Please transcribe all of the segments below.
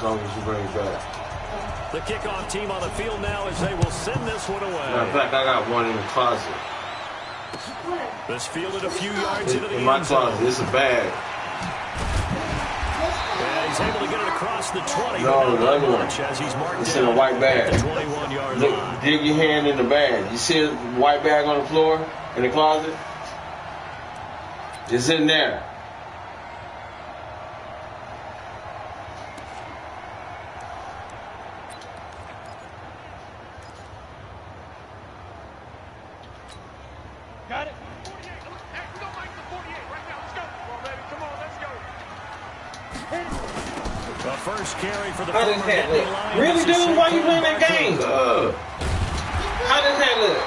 long as you bring it back. The kickoff team on the field now as they will send this one away. Matter of fact, I got one in the closet. This fielded a few yards into the in my end zone. closet. It's a bag. And he's able to get it across the 20. No, the other one. As he's marked It's in a white bag. the 21-yard Look, line. dig your hand in the bag. You see a white bag on the floor in the closet? It's in there. Got it. 48. Hey, we don't like the 48 right now. Let's go. Come on, baby. Come on, let's go. The first carry for the How does that look? Really, dude? Why you playing that game? How does that look?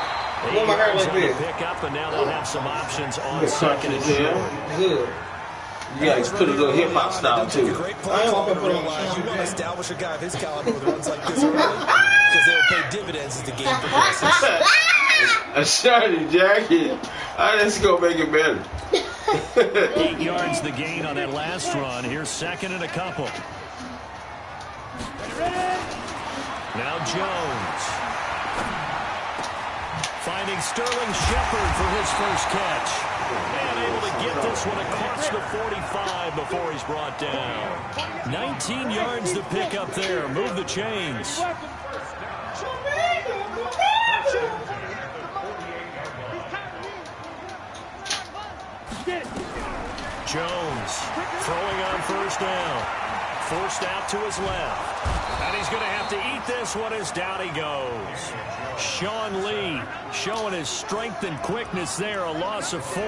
What my hair like this? Pick up, and now they'll have some options on second and short. Good. You gotta put a little hip hop style too. I ain't gonna put on my You want to establish a guy of his caliber with runs like this early because they'll pay dividends as the game progresses. A shiny jacket. Let's go make it better. 8 yards the gain on that last run. Here's second and a couple. Now Jones. Finding Sterling Shepard for his first catch. And able to get this one across the 45 before he's brought down. 19 yards to pick up there. Move the chains. Jones throwing on first down. Forced out to his left. And he's going to have to eat this one as down he goes. Sean Lee showing his strength and quickness there, a loss of 4.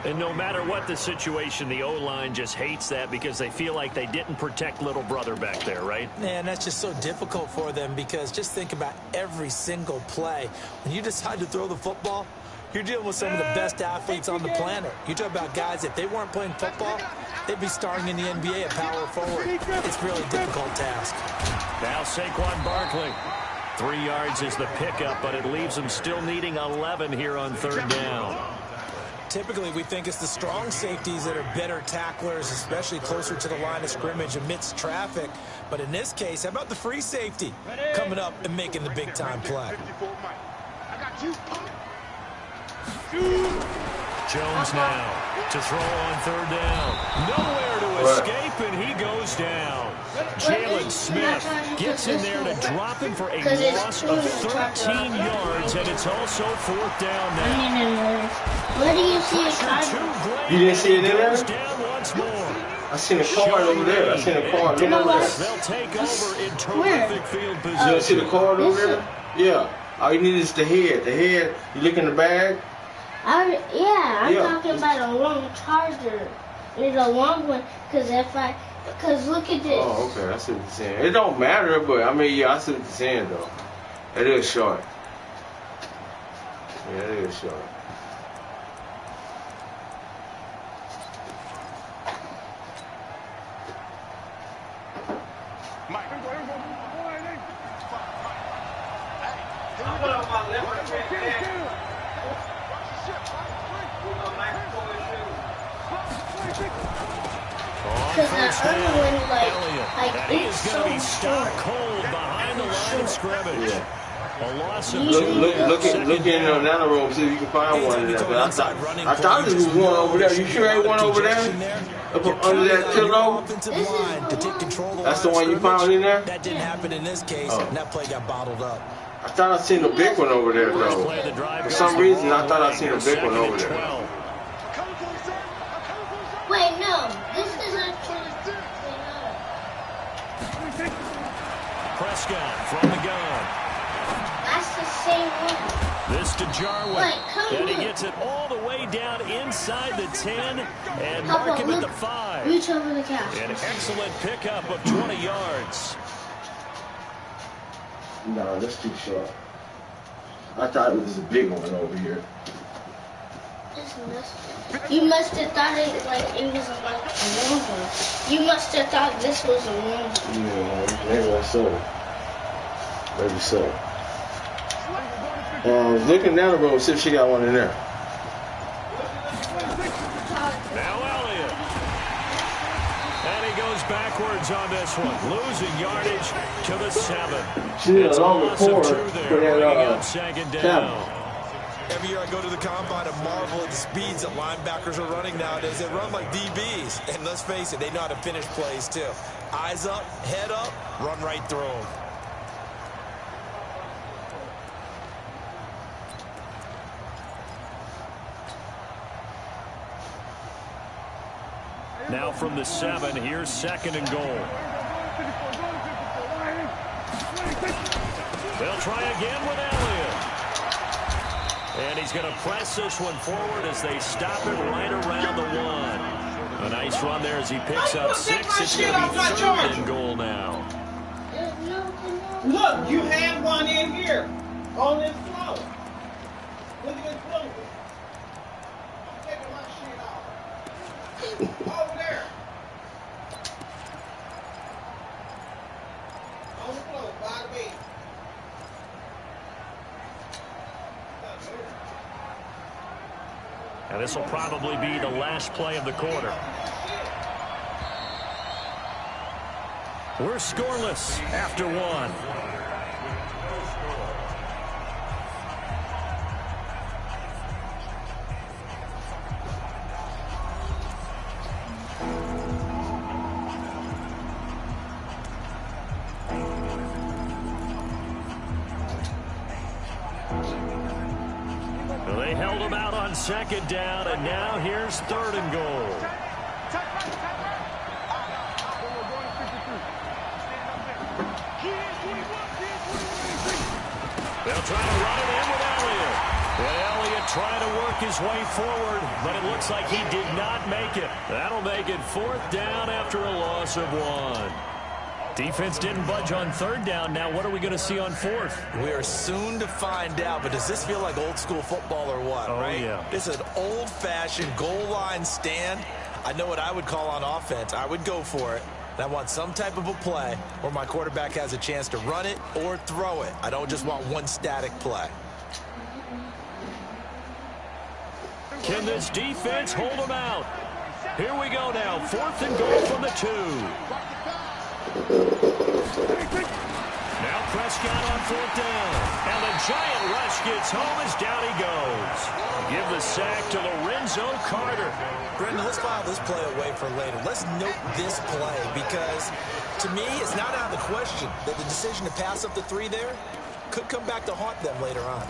And no matter what the situation, the O-line just hates that because they feel like they didn't protect little brother back there, right? Man, that's just so difficult for them because just think about every single play. When you decide to throw the football, you're dealing with some of the best athletes on the planet. You talk about guys, if they weren't playing football, they'd be starring in the NBA at power forward. It's really a difficult task. Now Saquon Barkley. 3 yards is the pickup, but it leaves them still needing 11 here on third down. Typically, we think it's the strong safeties that are better tacklers, especially closer to the line of scrimmage amidst traffic. But in this case, how about the free safety coming up and making the big-time play? Jones now to throw on third down. Nowhere to escape, and he goes down. Jalen Smith gets in there to drop him for a loss of 13 yards, and it's also fourth down now. Where do you see it? You didn't see it in there? Down once more. I seen a card over there. I seen a card. Look over there. They'll take over in terrific field You don't see the position. card over there? Yeah. All you need is the head. The head, you look in the bag. I'm talking about a long charger. It's a long one, because look at this. Oh, okay. I see what you're saying. It don't matter, but I mean, yeah, I see what you're saying though. It is short. Yeah, it is short. Because the other one, He's going to be stopped cold behind the line of scrimmage. Yeah. A loss of Look in the nano room, see if you can find one in there. But I thought there was one over there. You sure ain't one over there? Up under that pillow? That's the one you found in there? That didn't happen in this case, and that play got bottled up. I thought I seen a big one over there though. For some reason, I thought I seen a big one over there. Wait, no. This is actually... Prescott from the gun. That's the same one. This to Jarwin. Wait, come And he look. gets it all the way down inside the 10 and Papa, mark him at look. the 5. Reach over the couch. An excellent pickup of 20 yards. No, that's too short. I thought it was a big one over here. You must have thought it was like a long one. You must have thought this was a long one. Yeah, maybe that's so. Maybe so. Looking down the road, see if she got one in there. Now Elliott. And he goes back backwards on this one. Losing yardage to the 7. She did It's a a longer loss of forward 2 for there, bringing that up 2nd down. 7. Every year I go to the combine and marvel at the speeds that linebackers are running nowadays. They run like DBs. And let's face it, they know how to finish plays too. Eyes up, head up, run right through them. Now from the 7, here's 2nd and goal. They'll try again with Elliott. And he's going to press this one forward as they stop it right around the 1. A nice run there as he picks up 6. It's going to be 3rd and goal now. Look, you had one in here on this floor. Look at this floor. I'm taking my shit off. Over there. On the floor, by the bed. And this will probably be the last play of the quarter. We're scoreless after 1. Well, they held him out on 2nd down, and now here's 3rd and goal. They'll try to run it in with Elliott. And Elliott trying to work his way forward, but it looks like he did not make it. That'll make it 4th down after a loss of 1. Defense didn't budge on 3rd down. Now what are we going to see on 4th? We are soon to find out, but does this feel like old school football or what, right? Yeah. This is an old-fashioned goal line stand. I know what I would call on offense. I would go for it. And I want some type of a play where my quarterback has a chance to run it or throw it. I don't just want one static play. Can this defense hold them out? Here we go now. 4th and goal from the 2. Now Prescott on 4th down. And the giant rush gets home as down he goes. Give the sack to Lorenzo Carter. Brendan, let's file this play away for later. Let's note this play because, to me, it's not out of the question that the decision to pass up the 3 there could come back to haunt them later on.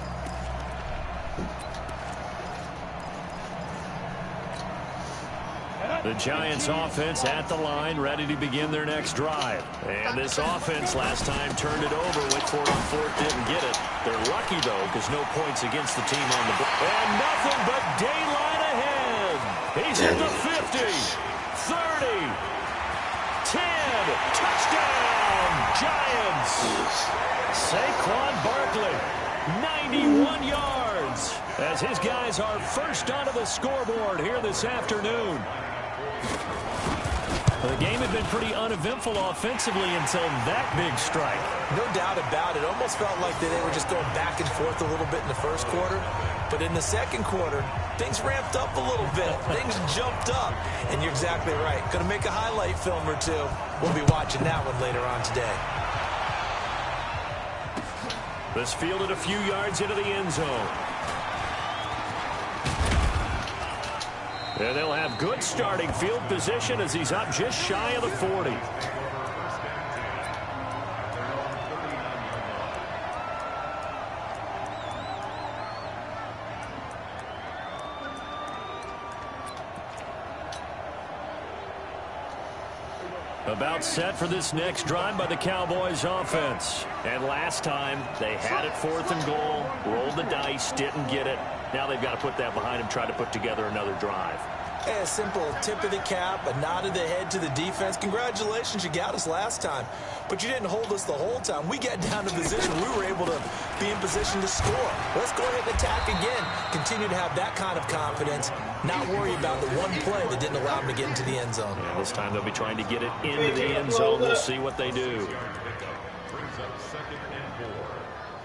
The Giants offense at the line, ready to begin their next drive. And this offense last time turned it over, went for it on 4th, didn't get it. They're lucky, though, because no points against the team on the board. And nothing but daylight ahead. He's at the 50, 30, 10, touchdown, Giants. Saquon Barkley, 91 yards, as his guys are first onto the scoreboard here this afternoon. The game had been pretty uneventful offensively until that big strike. No doubt about it. Almost felt like they were just going back and forth a little bit in the first quarter. But in the second quarter, things ramped up a little bit. Things jumped up. And you're exactly right. Going to make a highlight film or two. We'll be watching that one later on today. This fielded a few yards into the end zone. And they'll have good starting field position as he's up just shy of the 40. About set for this next drive by the Cowboys offense. And last time, they had it 4th and goal, rolled the dice, didn't get it. Now they've got to put that behind them, try to put together another drive. Hey, a simple tip of the cap, a nod of the head to the defense. Congratulations, you got us last time. But you didn't hold us the whole time. We got down to position. We were able to be in position to score. Let's go ahead and attack again. Continue to have that kind of confidence. Not worry about the one play that didn't allow them to get into the end zone. Yeah, this time they'll be trying to get it into the end zone. We'll see what they do. Brings up 2nd and 4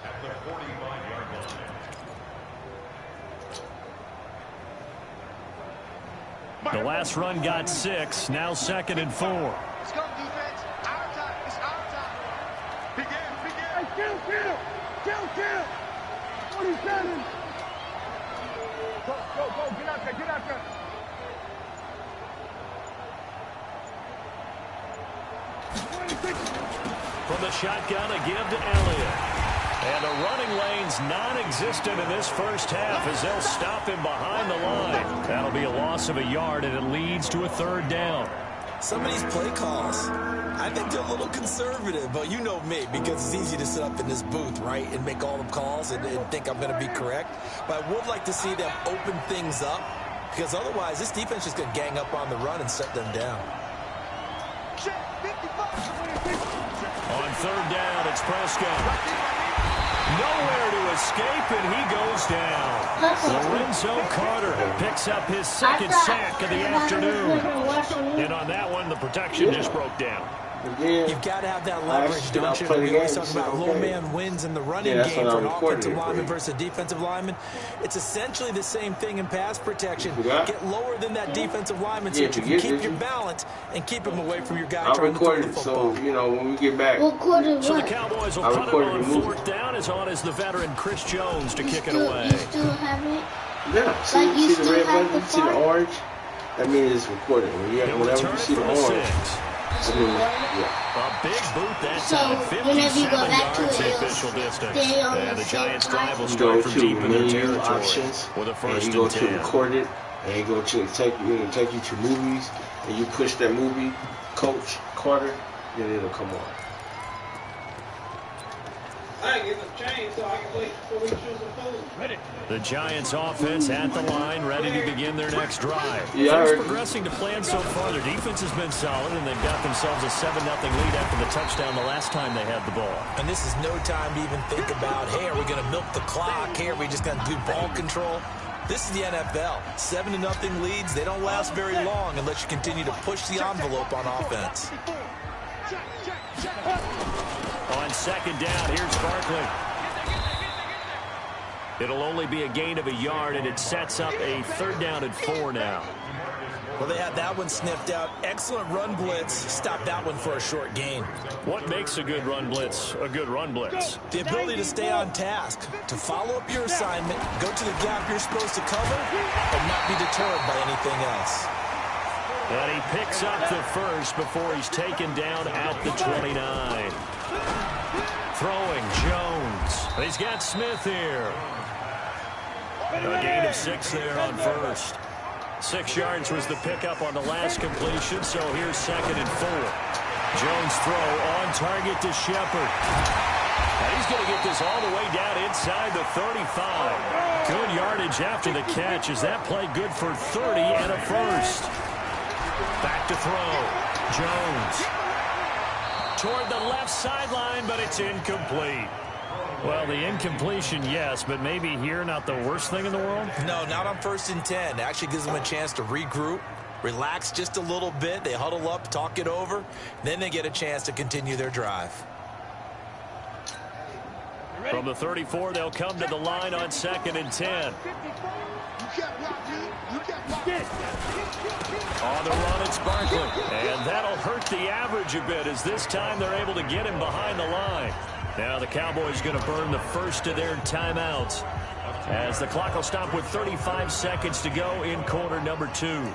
at the 45-yard line. The last run got 6. Now 2nd and 4. Let's go, defense. Kill. 47. Go. Get out there. From the shotgun, a give to Elliott. And the running lane's non-existent in this first half as they'll stop him behind the line. That'll be a loss of a yard, and it leads to a third down. Some of these play calls, I think they're a little conservative, but you know me, because it's easy to sit up in this booth, right, and make all the calls and think I'm going to be correct. But I would like to see them open things up, because otherwise this defense is going to gang up on the run and shut them down. On third down, it's Prescott. Nowhere to escape, and he goes down. Lorenzo Carter picks up his second sack of the afternoon. And on that one, the protection just broke down. Again, you've got to have that leverage, don't you? We always talk about low man wins in the running game for an offensive lineman versus a defensive lineman. It's essentially the same thing in pass protection. Get lower than that defensive lineman so that you can keep your balance and keep him away from your guy trying to throw the football. So, you know, when we get back. So the Cowboys will put it on fourth down. As on as the veteran Chris Jones to kick it away. You still have it? Yeah. See the red button? See the orange? That means it's recorded. Whenever you see the orange. A big boot that time, 57 yards the official distance. And the Giants drive will start from deep in their territory with a first and 10. You go to record it, and you go to take you to movies, and you push that movie, Coach Carter, then it'll come on. I get them changed so I can wait for we choose the food. Ready. The Giants offense at the line, ready to begin their next drive. Yeah, Things progressing to plan so far. Their defense has been solid, and they've got themselves a 7-0 lead after the touchdown the last time they had the ball. And this is no time to even think about, hey, are we going to milk the clock? Hey, are we just going to do ball control? This is the NFL. 7-0 leads, they don't last very long unless you continue to push the envelope on offense. On second down, here's Barkley. It'll only be a gain of a yard, and it sets up a third down and 4 now. Well, they had that one sniffed out. Excellent run blitz. Stop that one for a short gain. What makes a good run blitz a good run blitz? The ability to stay on task, to follow up your assignment, go to the gap you're supposed to cover, and not be deterred by anything else. And he picks up the first before he's taken down at the 29. Throwing Jones. He's got Smith here. A gain of 6 there on first. 6 yards was the pickup on the last completion, so here's second and 4. Jones throw on target to Shepard. And he's going to get this all the way down inside the 35. Good yardage after the catch. Is that play good for 30 and a first? Back to throw. Jones. Toward the left sideline, but it's incomplete. Well, the incompletion, yes, but maybe here not the worst thing in the world? No, not on 1st and 10. Actually gives them a chance to regroup, relax just a little bit. They huddle up, talk it over. Then they get a chance to continue their drive. From the 34, they'll come to the line on 2nd and 10. On the run, it's Barkley. And that'll hurt the average a bit as this time they're able to get him behind the line. Now the Cowboys going to burn the first of their timeouts as the clock will stop with 35 seconds to go in quarter number 2.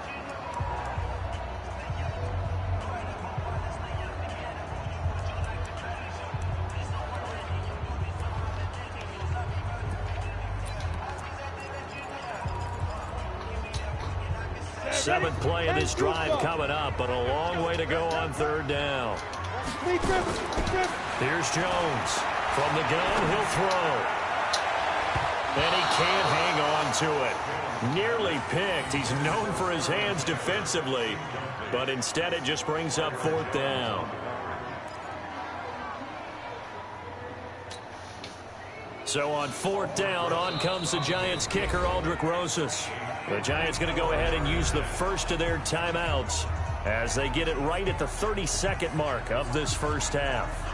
Seventh play of this drive coming up, but a long way to go on 3rd down. Here's Jones. From the gun, he'll throw. And he can't hang on to it. Nearly picked. He's known for his hands defensively, but instead it just brings up 4th down. So on 4th down, on comes the Giants kicker, Aldrick Rosas. The Giants going to go ahead and use the first of their timeouts as they get it right at the 32nd mark of this first half.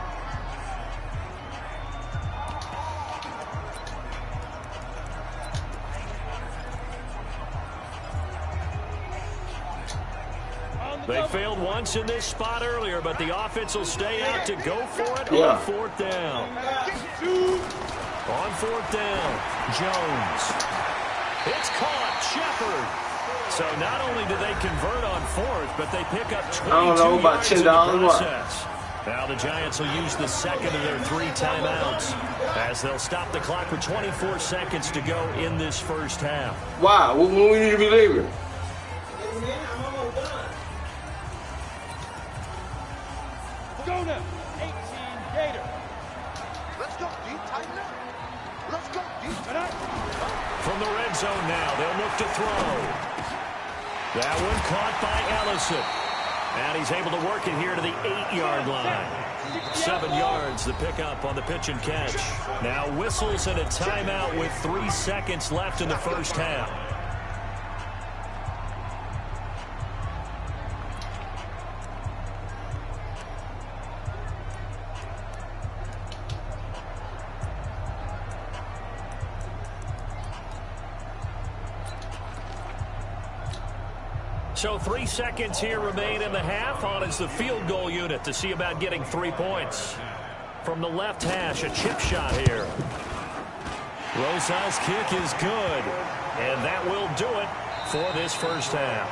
They failed once in this spot earlier, but the offense will stay out to go for it on 4th down. On 4th down, Jones. It's caught, Shepard. So not only do they convert on 4th, but they pick up 22 I don't know, about yards in the $10 what? process. Now the Giants will use the second of their 3 timeouts as they'll stop the clock with 24 seconds to go in this first half. Why? When we need to be leaving? I'm almost done. Go now. 18 Gator. Let's go, D. Tighten up. Let's go, D. From the red zone now, they'll look to throw. That one caught by Ellison. And he's able to work it here to the 8-yard line. 7 yards the pickup on the pitch and catch. Now whistles and a timeout with 3 seconds left in the first half. So 3 seconds here remain in the half. On is the field goal unit to see about getting 3 points. From the left hash, a chip shot here. Rosa's kick is good. And that will do it for this first half.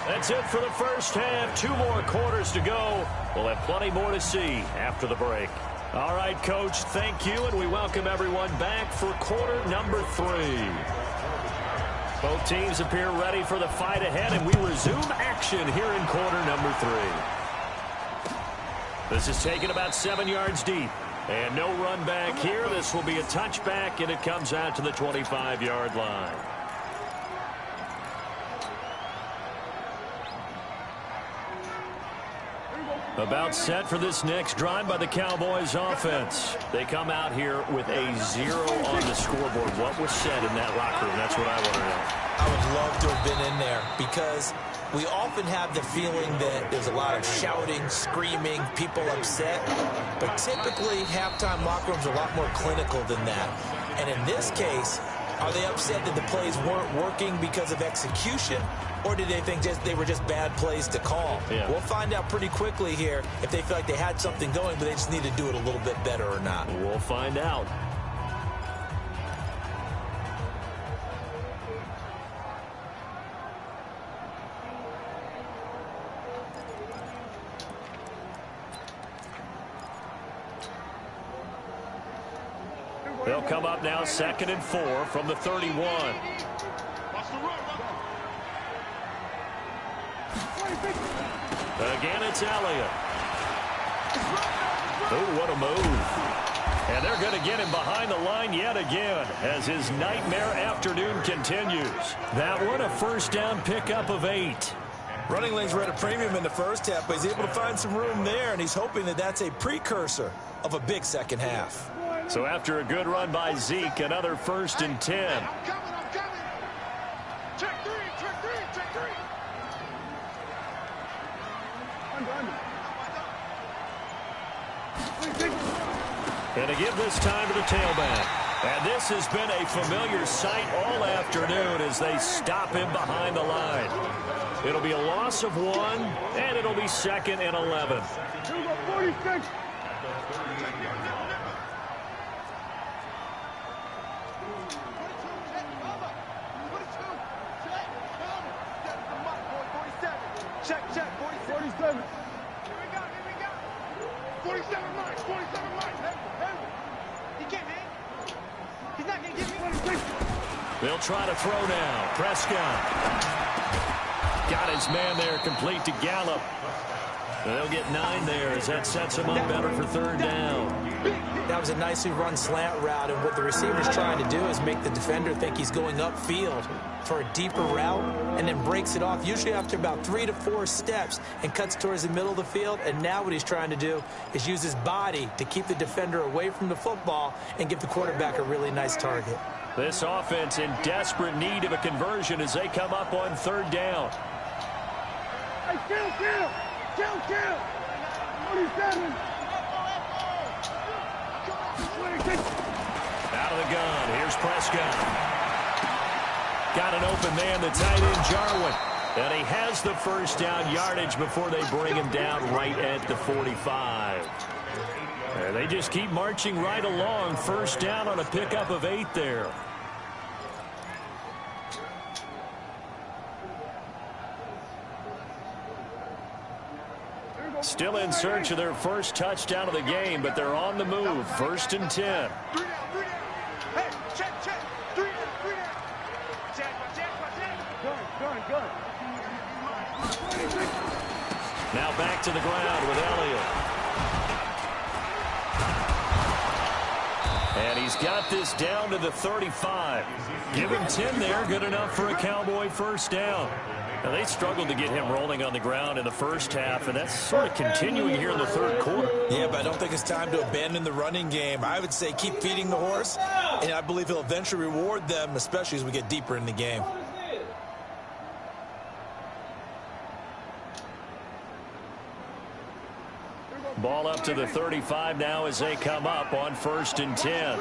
That's it for the first half. 2 more quarters to go. We'll have plenty more to see after the break. All right, Coach, thank you. And we welcome everyone back for quarter number 3. Both teams appear ready for the fight ahead, and we resume action here in quarter number 3. This is taken about 7 yards deep. And no run back here. This will be a touchback, and it comes out to the 25-yard line. About set for this next drive by the Cowboys offense. They come out here with a 0 on the scoreboard. What was said in that locker room? That's what I want to know. I would love to have been in there because we often have the feeling that there's a lot of shouting, screaming, people upset. But typically, halftime locker rooms are a lot more clinical than that. And in this case, are they upset that the plays weren't working because of execution? Or did they think they were just bad plays to call? Yeah. We'll find out pretty quickly here if they feel like they had something going, but they just need to do it a little bit better or not. We'll find out. They'll come up now 2nd and 4 from the 31. Again, it's Elliott. Oh, what a move. And they're going to get him behind the line yet again as his nightmare afternoon continues. That one, a first down pickup of 8. Running lanes were at a premium in the first half, but he's able to find some room there, and he's hoping that that's a precursor of a big second half. So after a good run by Zeke, another 1st and 10. I'm coming. Check 3. And to give this time to the tailback. And this has been a familiar sight all afternoon as they stop him behind the line. It'll be a loss of 1, and it'll be 2nd and 11. 46. Check, 47. Here we go. 47 lines. He can't hang. He's not going to give me 26. They'll try to throw now. Prescott. Got his man there complete to Gallup. They'll get 9 there as that sets him up better for 3rd down. That was a nicely run slant route, and what the receiver's trying to do is make the defender think he's going upfield for a deeper route and then breaks it off, usually after about 3 to 4 steps, and cuts towards the middle of the field. And now what he's trying to do is use his body to keep the defender away from the football and give the quarterback a really nice target. This offense in desperate need of a conversion as they come up on 3rd down. Hey, kill. 47. Out of the gun. Here's Prescott. Got an open man, the tight end, Jarwin. And he has the first down yardage before they bring him down right at the 45. And they just keep marching right along. First down on a pickup of 8 there. Still in search of their first touchdown of the game, but they're on the move. 1st and 10. Hey, check. 3 down. Gun. Now back to the ground with Elliott. And he's got this down to the 35. Give him 10 there. Good enough for a Cowboy first down. Now, they struggled to get him rolling on the ground in the first half, and that's sort of continuing here in the third quarter. Yeah, but I don't think it's time to abandon the running game. I would say keep feeding the horse, and I believe he'll eventually reward them, especially as we get deeper in the game. Ball up to the 35 now as they come up on 1st and 10.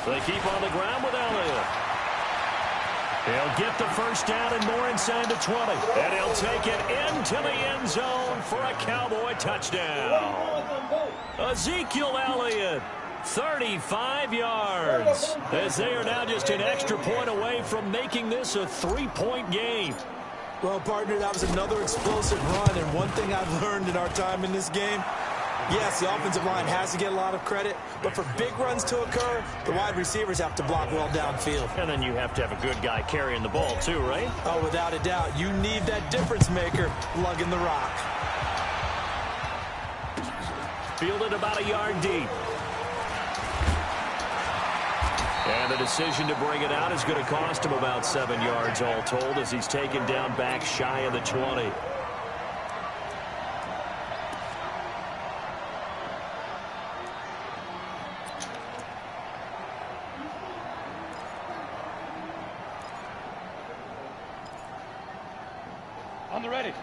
They keep on the ground with Elliott. He'll get the first down and more inside the 20. And he'll take it into the end zone for a Cowboy touchdown. Ezekiel Elliott, 35 yards. As they are now just an extra point away from making this a 3-point game. Well, partner, that was another explosive run, and one thing I've learned in our time in this game, yes, the offensive line has to get a lot of credit, but for big runs to occur, the wide receivers have to block well downfield. And then you have to have a good guy carrying the ball too, right? Oh, without a doubt. You need that difference maker lugging the rock. Fielded about a yard deep. And the decision to bring it out is going to cost him about 7 yards all told as he's taken down back shy of the 20.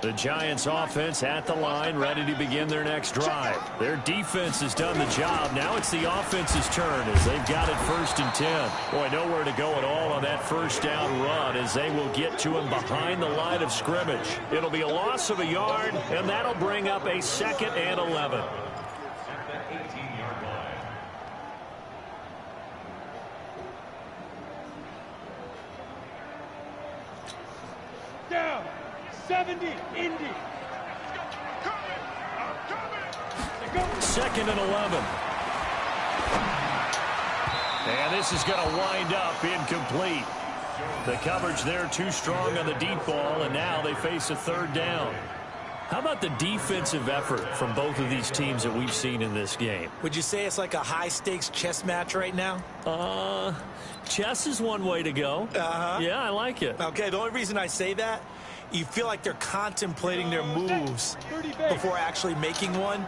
The Giants offense at the line, ready to begin their next drive. Their defense has done the job. Now it's the offense's turn as they've got it 1st and 10. Boy, nowhere to go at all on that first down run as they will get to him behind the line of scrimmage. It'll be a loss of a yard, and that'll bring up a 2nd and 11. Down. 70, Indy. 2nd and 11. And this is going to wind up incomplete. The coverage there too strong on the deep ball, and now they face a 3rd down. How about the defensive effort from both of these teams that we've seen in this game? Would you say it's like a high-stakes chess match right now? Chess is one way to go. Yeah, I like it. Okay, the only reason I say that, you feel like they're contemplating their moves before actually making one,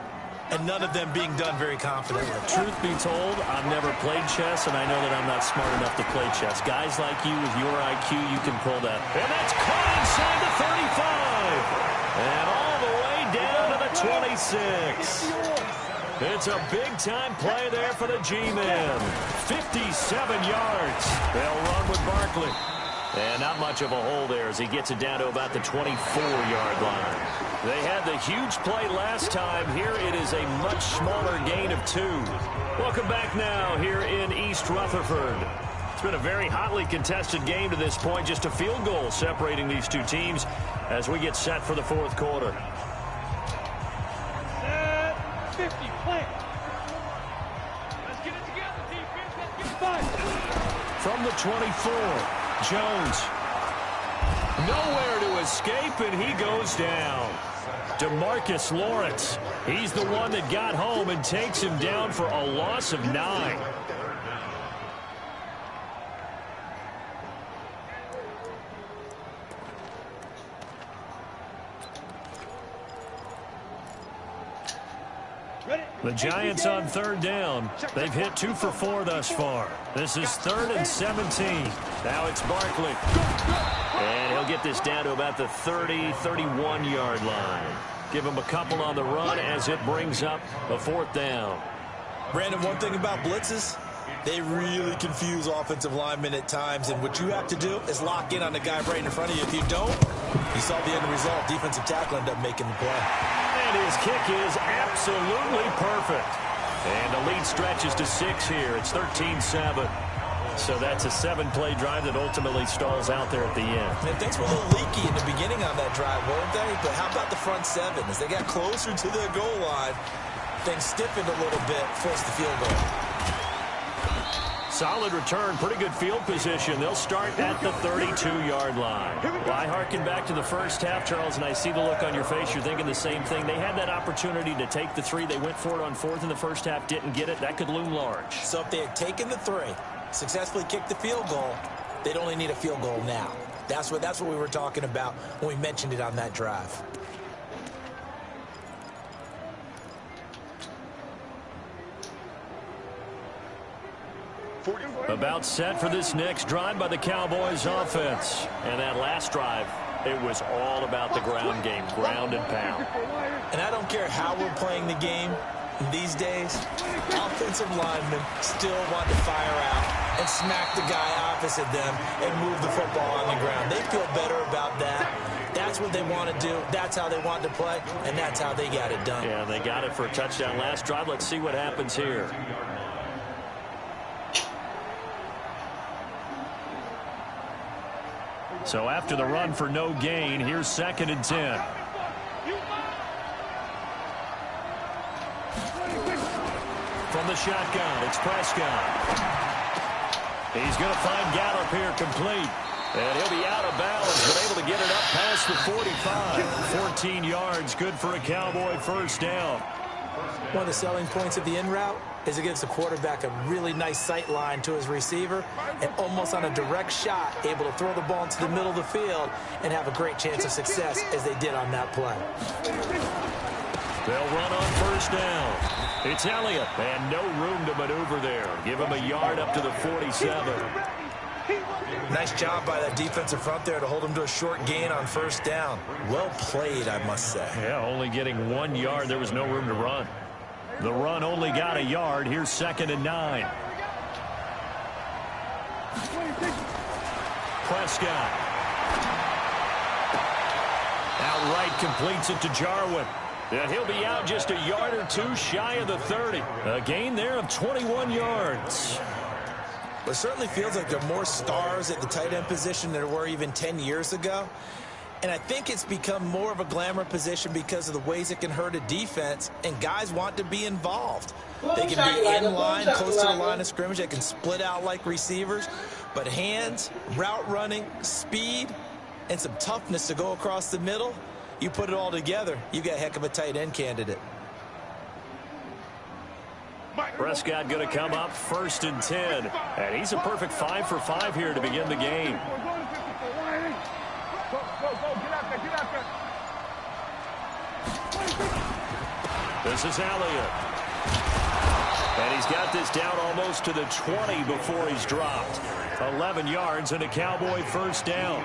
and none of them being done very confidently. Truth be told, I've never played chess, and I know that I'm not smart enough to play chess. Guys like you with your IQ, you can pull that. And that's caught inside the 35. And all the way down to the 26. It's a big-time play there for the G-Men. 57 yards. They'll run with Barkley. And not much of a hole there as he gets it down to about the 24-yard line. They had the huge play last time. Here it is a much smaller gain of 2. Welcome back now here in East Rutherford. It's been a very hotly contested game to this point. Just a field goal separating these two teams as we get set for the 4th quarter. 50, plant. Let's get it together, defense. Let's get it done. From the 24, Jones. Nowhere to escape, and he goes down. DeMarcus Lawrence. He's the one that got home and takes him down for a loss of 9. The Giants on 3rd down. They've hit 2 for 4 thus far. This is 3rd and 17. Now it's Barkley. And he'll get this down to about the 30, 31-yard line. Give him a couple on the run as it brings up a 4th down. Brandon, one thing about blitzes, they really confuse offensive linemen at times, and what you have to do is lock in on the guy right in front of you. If you don't, you saw the end result. Defensive tackle ended up making the play. And his kick is absolutely perfect. And the lead stretches to 6 here. It's 13-7. So that's a 7-play drive that ultimately stalls out there at the end. And things were a little leaky in the beginning on that drive, weren't they? But how about the front 7? As they got closer to the goal line, things stiffened a little bit, forced the field goal. Solid return, pretty good field position. They'll start at the 32-yard line. Well, I harken back to the first half, Charles, and I see the look on your face. You're thinking the same thing. They had that opportunity to take the 3. They went for it on 4th in the first half, didn't get it. That could loom large. So if they had taken the 3, successfully kicked the field goal, they'd only need a field goal now. That's what we were talking about when we mentioned it on that drive. About set for this next drive by the Cowboys offense. And that last drive, it was all about the ground game, ground and pound. And I don't care how we're playing the game these days, offensive linemen still want to fire out and smack the guy opposite them and move the football on the ground. They feel better about that. That's what they want to do. That's how they want to play, and that's how they got it done. Yeah, they got it for a touchdown last drive. Let's see what happens here. So after the run for no gain, here's 2nd and 10. From the shotgun, it's Prescott. He's going to find Gallup here complete. And he'll be out of bounds, but able to get it up past the 45. 14 yards, good for a Cowboy first down. One of the selling points of the in route is it gives the quarterback a really nice sight line to his receiver and almost on a direct shot able to throw the ball into the middle of the field and have a great chance of success as they did on that play. They'll run on first down. It's Elliott, and no room to maneuver there. Give him a yard up to the 47. Nice job by that defensive front there to hold him to a short gain on first down. Well played, I must say. Yeah, only getting 1 yard. There was no room to run. The run only got a yard. Here's 2nd and 9. Prescott. Outright completes it to Jarwin. And he'll be out just a yard or 2 shy of the 30. A gain there of 21 yards. It certainly feels like there are more stars at the tight end position than there were even 10 years ago. And I think it's become more of a glamour position because of the ways it can hurt a defense, and guys want to be involved. They can be in line, close to the line of scrimmage. They can split out like receivers. But hands, route running, speed, and some toughness to go across the middle, you put it all together, you got a heck of a tight end candidate. Prescott going to come up 1st and 10. And he's a perfect 5 for 5 here to begin the game. This is Elliott. And he's got this down almost to the 20 before he's dropped. 11 yards and a Cowboy first down.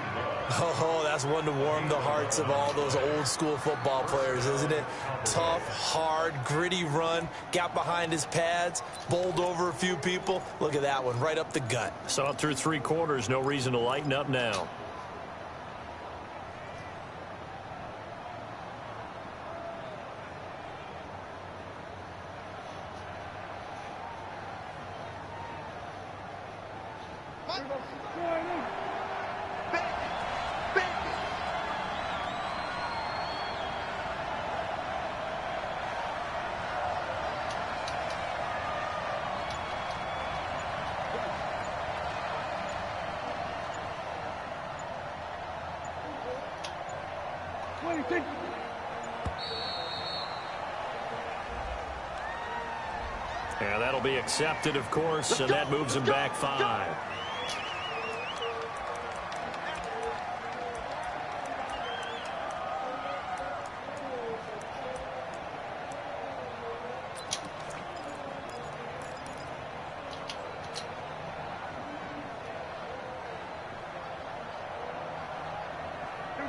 Oh, that's one to warm the hearts of all those old school football players, isn't it? Tough, hard, gritty run, got behind his pads, bowled over a few people. Look at that one, right up the gut. Saw it through 3 quarters, no reason to lighten up now. And that'll be accepted, of course, and that moves him back 5.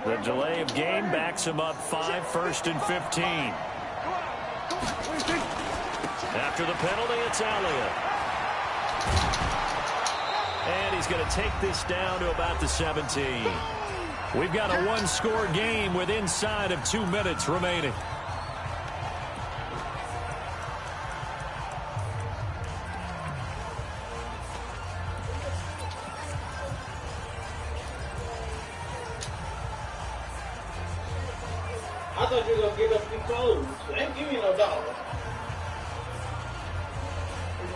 The delay of game backs him up 5, 1st and 15. After the penalty, it's Elliott. And he's going to take this down to about the 17. We've got a one-score game with inside of 2 minutes remaining. I thought you were going to give up your clothes. They ain't give me no dollar.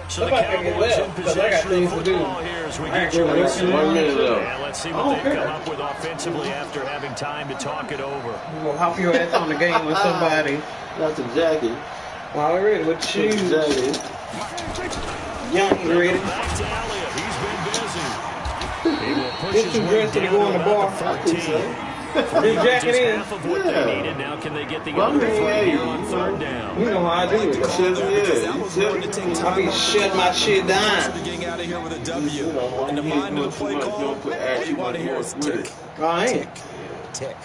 So the Cowboys in possession of the football here as we get you ready. 1 minute left. And let's see what they come up with offensively after having time to talk it over. You're going to hop your ass on the game with somebody. That's exactly. Already with shoes. Exactly. Young and ready. Back to Elliott. He's been busy. He will push his too way dressed to down go to in the about bar. the 14. His jacket in. Half of what they needed. Now can they get the other three here on third down? You know how I do it. I be shutting my shit down. Getting out of here with a W. And the mind of the play call, all you want to hear is tick, I ain't. tick.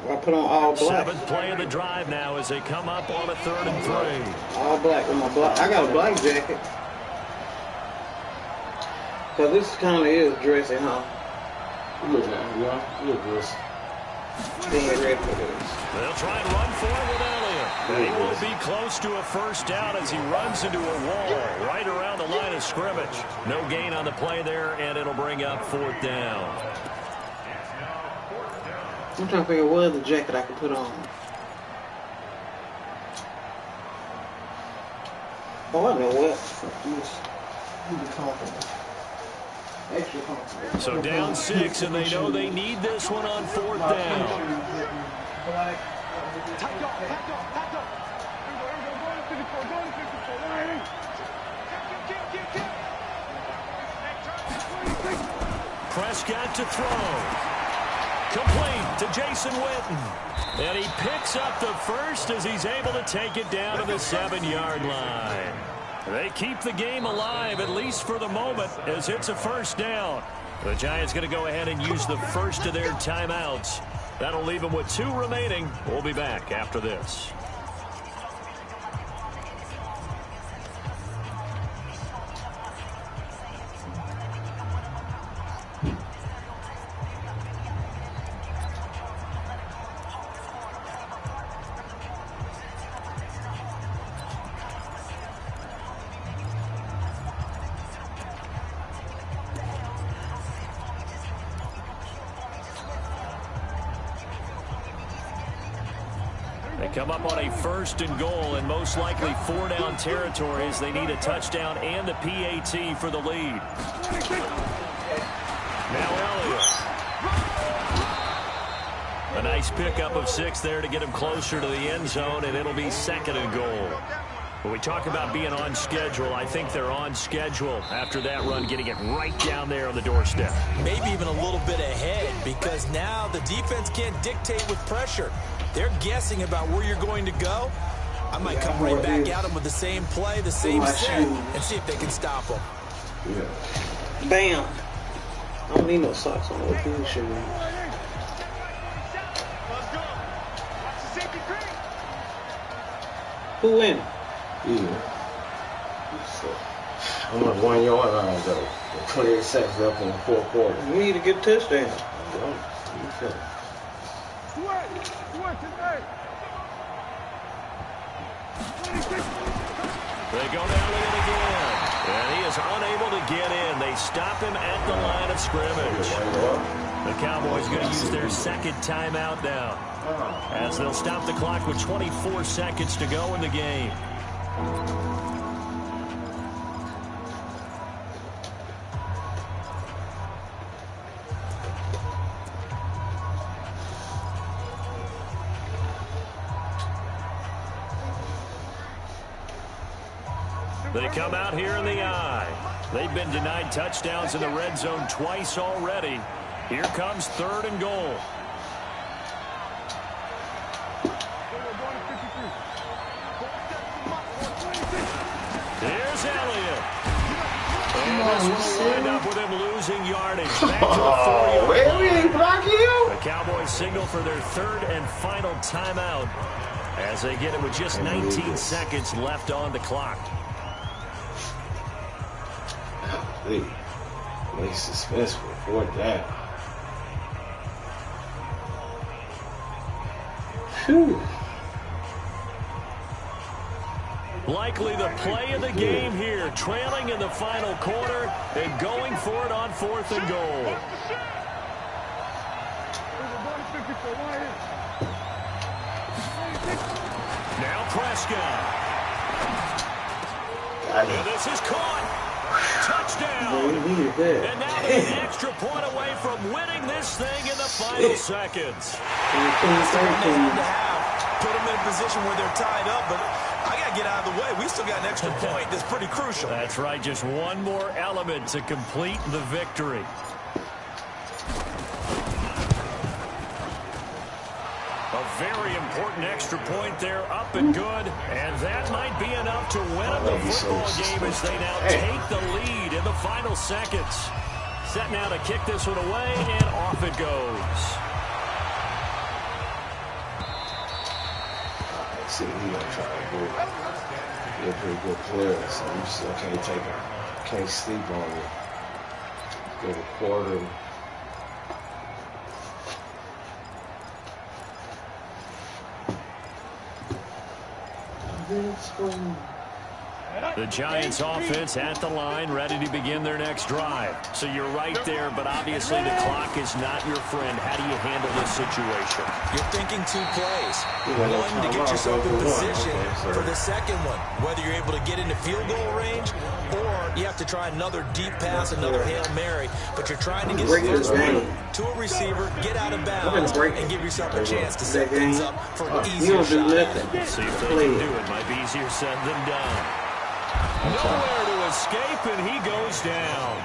I put on all black. Seventh play of the drive now as they come up on a 3rd and 3. All black with my black. I got a black jacket. Cause this kind of is dressy, huh? Look at that, yeah. Look at this. Being ready for this. They'll try and run for it with Elliott. He will be close to a first down as he runs into a wall right around the line of scrimmage. No gain on the play there, and it'll bring up 4th down. I'm trying to figure out what other jacket I can put on. Oh, I know what. Extra comfortable. So down 6, and they know they need this one on 4th down. Prescott to throw. Complete to Jason Witten. And he picks up the first as he's able to take it down to the 7-yard line. They keep the game alive, at least for the moment, as it's a first down. The Giants going to go ahead and use the first of their timeouts. That'll leave them with 2 remaining. We'll be back after this. Come up on a 1st and goal and most likely 4-down territory as they need a touchdown and a PAT for the lead. Now Elliott. A nice pickup of 6 there to get him closer to the end zone, and it'll be 2nd and goal. When we talk about being on schedule, I think they're on schedule after that run, getting it right down there on the doorstep. Maybe even a little bit ahead, because now the defense can't dictate with pressure. They're guessing about where you're going to go. I might come right back at them with the same play, the same set, and see if they can stop them. Yeah. Bam. I don't need no socks on those blue shoes. Who win? Yeah. I'm on the 1-yard line, though. 28 seconds left in the 4th quarter. We need to get a touchdown. They go down to it again, and he is unable to get in. They stop him at the line of scrimmage. The Cowboys going to use their 2nd timeout now, as they'll stop the clock with 24 seconds to go in the game. They come out here in the eye. They've been denied touchdowns in the red zone twice already. Here comes 3rd and goal. Here's Elliott. And this will wind up with him losing yardage. Back to the 4-yard line. The Cowboys signal for their 3rd and final timeout. As they get it with just 19 seconds left on the clock. Late suspense before that. Whew. Likely the play of the game here, trailing in the final quarter and going for it on 4th and goal. Now Prescott. And this is caught. Touchdown. And now they're an extra point away from winning this thing in the final seconds. Put them in a position where they're tied up, but I got to get out of the way. We still got an extra point that's pretty crucial. That's right, just one more element to complete the victory. A very important extra point there, up and good, and that might be enough to win them the football game as they now take the lead in the final seconds. Set now to kick this one away, and off it goes. See, he gonna try to go. You're a pretty good player, so you still can't sleep on it. Go to quarter. The Giants offense at the line, ready to begin their next drive. So you're right there, but obviously the clock is not your friend. How do you handle this situation? You're thinking 2 plays. One, to get yourself in position for the second one. Whether you're able to get into field goal range or you have to try another deep pass, another Hail Mary. But you're trying to get the first one to a receiver, get out of bounds, and give yourself a chance to set things up for an easier shot. See if they can do it. Might be easier said than done. Nowhere to escape, and he goes down.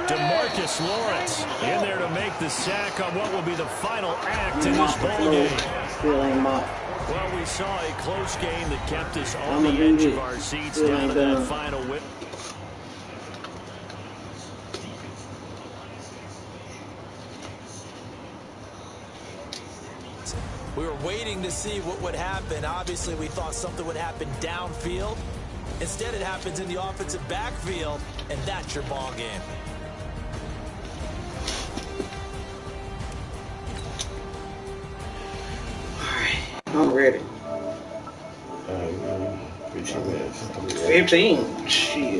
DeMarcus Lawrence in there to make the sack on what will be the final act in this ball game. Well, we saw a close game that kept us on the edge of our seats down to that final whip. We were waiting to see what would happen. Obviously, we thought something would happen downfield. Instead, it happens in the offensive backfield, and that's your ball game. I'm ready. 15 minutes. 15? Shit.